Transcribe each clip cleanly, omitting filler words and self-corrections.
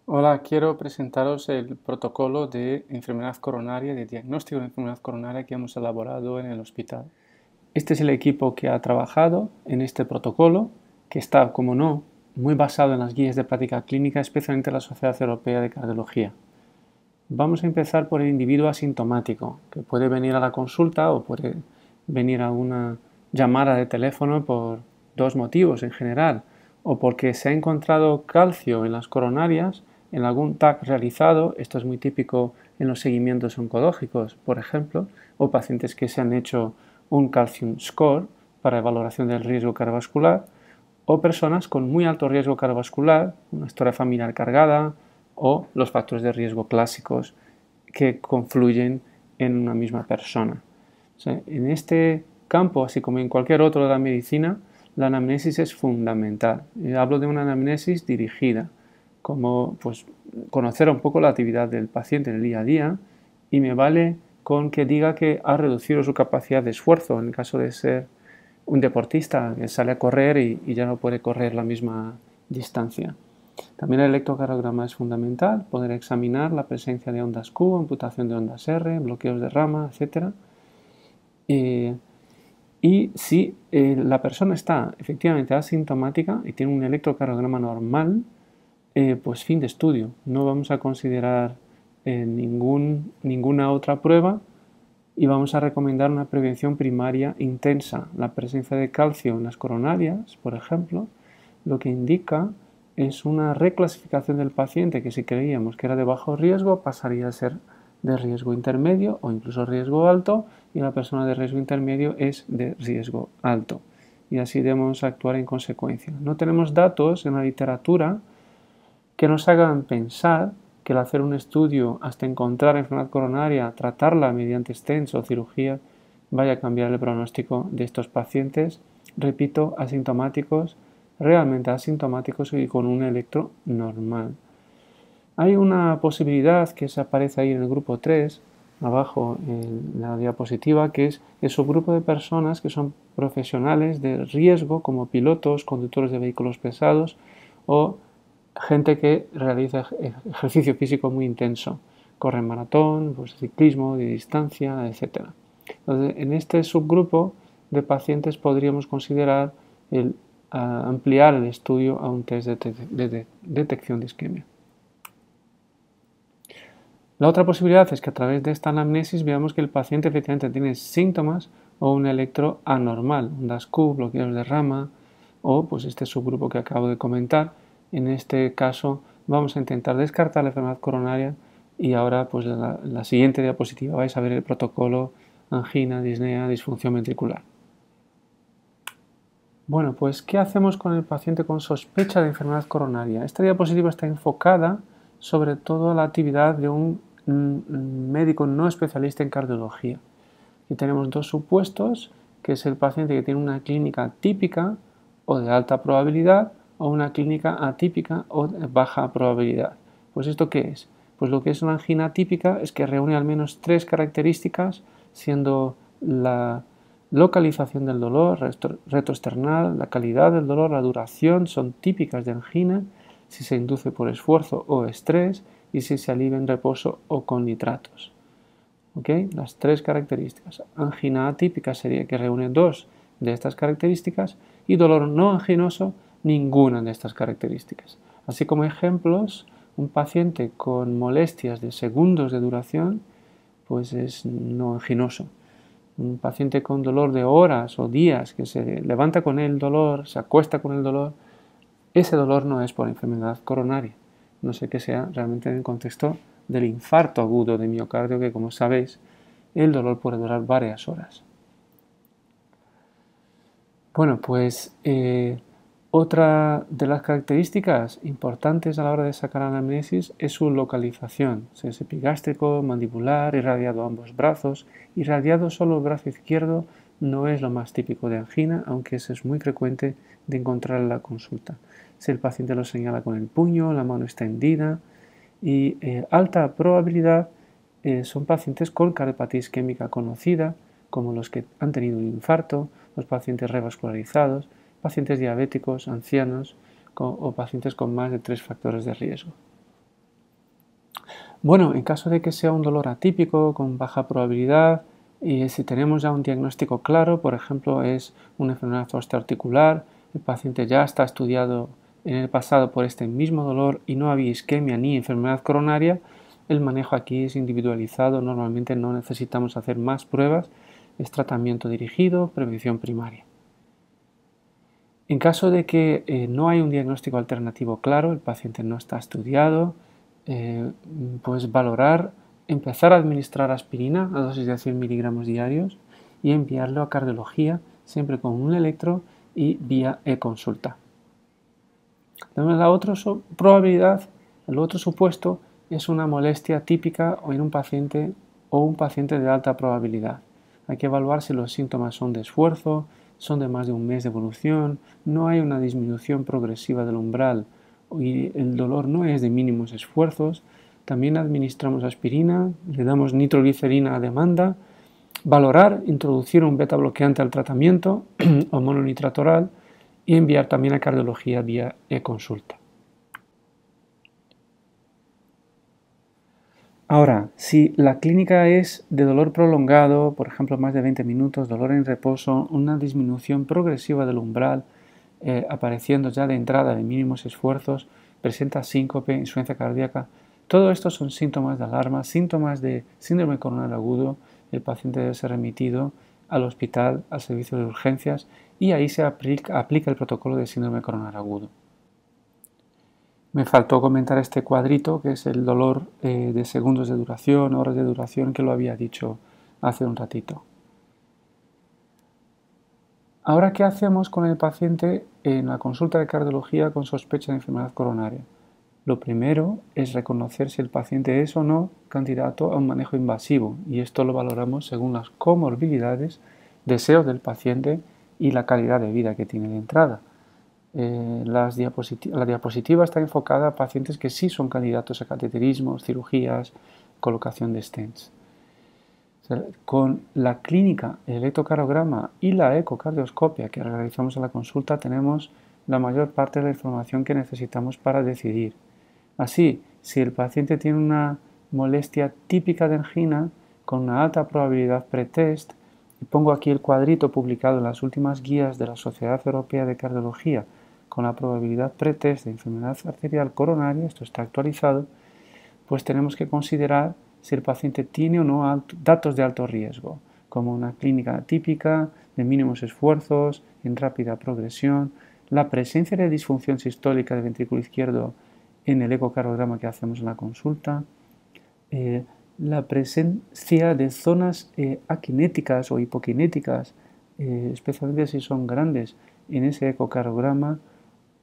Hola, quiero presentaros el protocolo de enfermedad coronaria, de diagnóstico de enfermedad coronaria que hemos elaborado en el hospital. Este es el equipo que ha trabajado en este protocolo, que está, como no, muy basado en las guías de práctica clínica, especialmente la Sociedad Europea de Cardiología. Vamos a empezar por el individuo asintomático, que puede venir a la consulta o puede venir a una llamada de teléfono por dos motivos en general, o porque se ha encontrado calcio en las coronarias en algún TAC realizado, esto es muy típico en los seguimientos oncológicos, por ejemplo, o pacientes que se han hecho un calcium score para valoración del riesgo cardiovascular, o personas con muy alto riesgo cardiovascular, una historia familiar cargada, o los factores de riesgo clásicos que confluyen en una misma persona. O sea, en este campo, así como en cualquier otro de la medicina, la anamnesis es fundamental. Hablo de una anamnesis dirigida, como pues, conocer un poco la actividad del paciente en el día a día, y me vale con que diga que ha reducido su capacidad de esfuerzo en el caso de ser un deportista que sale a correr y ya no puede correr la misma distancia. También el electrocardiograma es fundamental, poder examinar la presencia de ondas Q, amputación de ondas R, bloqueos de rama, etc. Y si la persona está efectivamente asintomática y tiene un electrocardiograma normal, pues fin de estudio. No vamos a considerar ninguna otra prueba y vamos a recomendar una prevención primaria intensa. La presencia de calcio en las coronarias, por ejemplo, lo que indica es una reclasificación del paciente que si creíamos que era de bajo riesgo pasaría a ser de riesgo intermedio o incluso riesgo alto, y la persona de riesgo intermedio es de riesgo alto. Y así debemos actuar en consecuencia. No tenemos datos en la literatura que nos hagan pensar que el hacer un estudio hasta encontrar enfermedad coronaria, tratarla mediante stents o cirugía, vaya a cambiar el pronóstico de estos pacientes, repito, asintomáticos, realmente asintomáticos y con un electro normal. Hay una posibilidad que se aparece ahí en el grupo 3, abajo en la diapositiva, que es el subgrupo de personas que son profesionales de riesgo, como pilotos, conductores de vehículos pesados o gente que realiza ejercicio físico muy intenso, corren maratón, pues, ciclismo de distancia, etc. Entonces, en este subgrupo de pacientes podríamos considerar ampliar el estudio a un test de detección de isquemia. La otra posibilidad es que a través de esta anamnesis veamos que el paciente efectivamente tiene síntomas o un electro anormal, ondas Q, bloqueos de rama o pues este subgrupo que acabo de comentar. En este caso vamos a intentar descartar la enfermedad coronaria y ahora pues en la siguiente diapositiva vais a ver el protocolo angina, disnea, disfunción ventricular. Bueno, pues ¿qué hacemos con el paciente con sospecha de enfermedad coronaria? Esta diapositiva está enfocada sobre todo a la actividad de un médico no especialista en cardiología. Aquí tenemos dos supuestos, que es el paciente que tiene una clínica típica o de alta probabilidad o una clínica atípica o de baja probabilidad. Pues ¿esto qué es? Pues lo que es una angina típica es que reúne al menos tres características, siendo la localización del dolor, retroesternal, la calidad del dolor, la duración son típicas de angina, si se induce por esfuerzo o estrés y si se alivia en reposo o con nitratos. ¿Okay? Las tres características. Angina atípica sería que reúne dos de estas características y dolor no anginoso, ninguna de estas características. Así como ejemplos, un paciente con molestias de segundos de duración, pues es no anginoso. Un paciente con dolor de horas o días, que se levanta con el dolor, se acuesta con el dolor, ese dolor no es por enfermedad coronaria, no sé que sea realmente en el contexto del infarto agudo de miocardio, que como sabéis, el dolor puede durar varias horas. Bueno, pues otra de las características importantes a la hora de sacar anamnesis es su localización. Es epigástrico, mandibular, irradiado a ambos brazos. Irradiado solo el brazo izquierdo no es lo más típico de angina, aunque eso es muy frecuente de encontrar en la consulta. Si el paciente lo señala con el puño, la mano extendida y alta probabilidad son pacientes con cardiopatía isquémica conocida, como los que han tenido un infarto, los pacientes revascularizados, pacientes diabéticos, ancianos o pacientes con más de 3 factores de riesgo. Bueno, en caso de que sea un dolor atípico, con baja probabilidad, y si tenemos ya un diagnóstico claro, por ejemplo, es una enfermedad osteoarticular, el paciente ya está estudiado en el pasado por este mismo dolor y no había isquemia ni enfermedad coronaria, el manejo aquí es individualizado, normalmente no necesitamos hacer más pruebas, es tratamiento dirigido, prevención primaria. En caso de que no hay un diagnóstico alternativo claro, el paciente no está estudiado, pues valorar, empezar a administrar aspirina a dosis de 100 miligramos diarios y enviarlo a cardiología, siempre con un electro y vía e-consulta. También la otra probabilidad, el otro supuesto es una molestia típica en un paciente o un paciente de alta probabilidad. Hay que evaluar si los síntomas son de esfuerzo, son de más de un mes de evolución, no hay una disminución progresiva del umbral y el dolor no es de mínimos esfuerzos. También administramos aspirina, le damos nitroglicerina a demanda, valorar, introducir un beta bloqueante al tratamiento o mononitratoral y enviar también a cardiología vía e-consulta. Ahora, si la clínica es de dolor prolongado, por ejemplo más de 20 minutos, dolor en reposo, una disminución progresiva del umbral, apareciendo ya de entrada de mínimos esfuerzos, presenta síncope, insuficiencia cardíaca, todo esto son síntomas de alarma, síntomas de síndrome coronario agudo, el paciente debe ser remitido al hospital, al servicio de urgencias y ahí se aplica el protocolo de síndrome coronario agudo. Me faltó comentar este cuadrito, que es el dolor de segundos de duración, horas de duración, que lo había dicho hace un ratito. Ahora, ¿qué hacemos con el paciente en la consulta de cardiología con sospecha de enfermedad coronaria? Lo primero es reconocer si el paciente es o no candidato a un manejo invasivo, y esto lo valoramos según las comorbilidades, deseos del paciente y la calidad de vida que tiene de entrada. La diapositiva está enfocada a pacientes que sí son candidatos a cateterismos, cirugías, colocación de stents. Con la clínica, el electrocardiograma y la ecocardioscopia que realizamos en la consulta tenemos la mayor parte de la información que necesitamos para decidir. Así, si el paciente tiene una molestia típica de angina con una alta probabilidad pretest, y pongo aquí el cuadrito publicado en las últimas guías de la Sociedad Europea de Cardiología con la probabilidad pretest de enfermedad arterial coronaria, esto está actualizado, pues tenemos que considerar si el paciente tiene o no datos de alto riesgo, como una clínica típica de mínimos esfuerzos, en rápida progresión, la presencia de disfunción sistólica del ventrículo izquierdo en el ecocardiograma que hacemos en la consulta, la presencia de zonas akinéticas o hipokinéticas, especialmente si son grandes en ese ecocardiograma,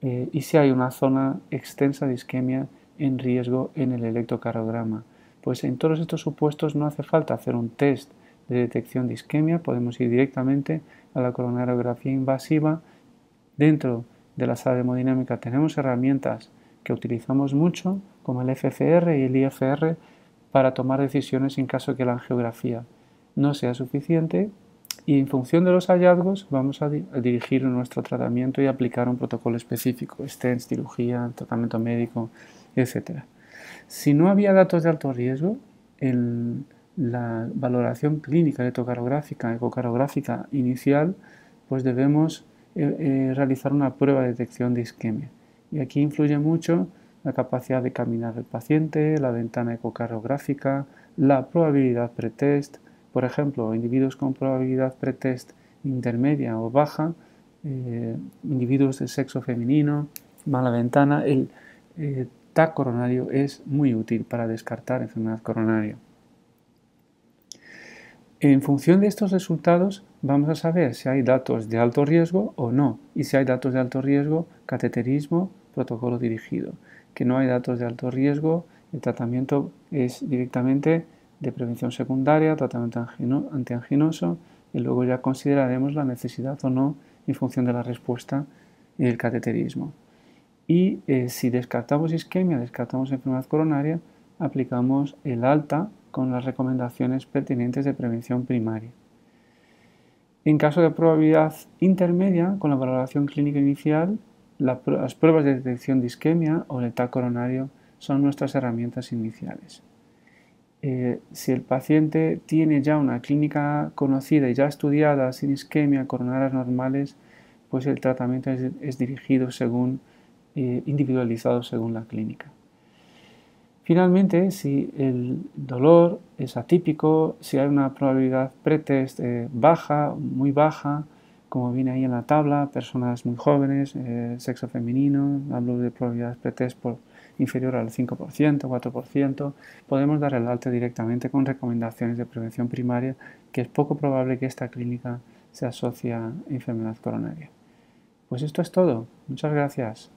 y si hay una zona extensa de isquemia en riesgo en el electrocardiograma. Pues en todos estos supuestos no hace falta hacer un test de detección de isquemia, podemos ir directamente a la coronariografía invasiva. Dentro de la sala de hemodinámica tenemos herramientas que utilizamos mucho, como el FFR y el IFR, para tomar decisiones en caso de que la angiografía no sea suficiente, y en función de los hallazgos vamos a dirigir nuestro tratamiento y aplicar un protocolo específico, stents, cirugía, tratamiento médico, etc. Si no había datos de alto riesgo, en la valoración clínica electrocardiográfica, ecocardiográfica inicial, pues debemos realizar una prueba de detección de isquemia. Y aquí influye mucho la capacidad de caminar del paciente, la ventana ecocardiográfica, la probabilidad pretest. Por ejemplo, individuos con probabilidad pretest intermedia o baja, individuos de sexo femenino, mala ventana, el TAC coronario es muy útil para descartar enfermedad coronaria. En función de estos resultados vamos a saber si hay datos de alto riesgo o no, y si hay datos de alto riesgo, cateterismo, protocolo dirigido. Que no hay datos de alto riesgo, el tratamiento es directamente de prevención secundaria, tratamiento antianginoso, y luego ya consideraremos la necesidad o no en función de la respuesta y el cateterismo. Y si descartamos isquemia, descartamos enfermedad coronaria, aplicamos el alta con las recomendaciones pertinentes de prevención primaria. En caso de probabilidad intermedia, con la valoración clínica inicial, las pruebas de detección de isquemia o el TAC coronario son nuestras herramientas iniciales. Si el paciente tiene ya una clínica conocida y ya estudiada sin isquemia, coronarias normales, pues el tratamiento es dirigido según, individualizado según la clínica. Finalmente, si el dolor es atípico, si hay una probabilidad pretest baja, muy baja, como viene ahí en la tabla, personas muy jóvenes, sexo femenino, hablo de probabilidad pretest inferior al 5%, 4%, podemos dar el alta directamente con recomendaciones de prevención primaria, que es poco probable que esta clínica se asocie a enfermedad coronaria. Pues esto es todo. Muchas gracias.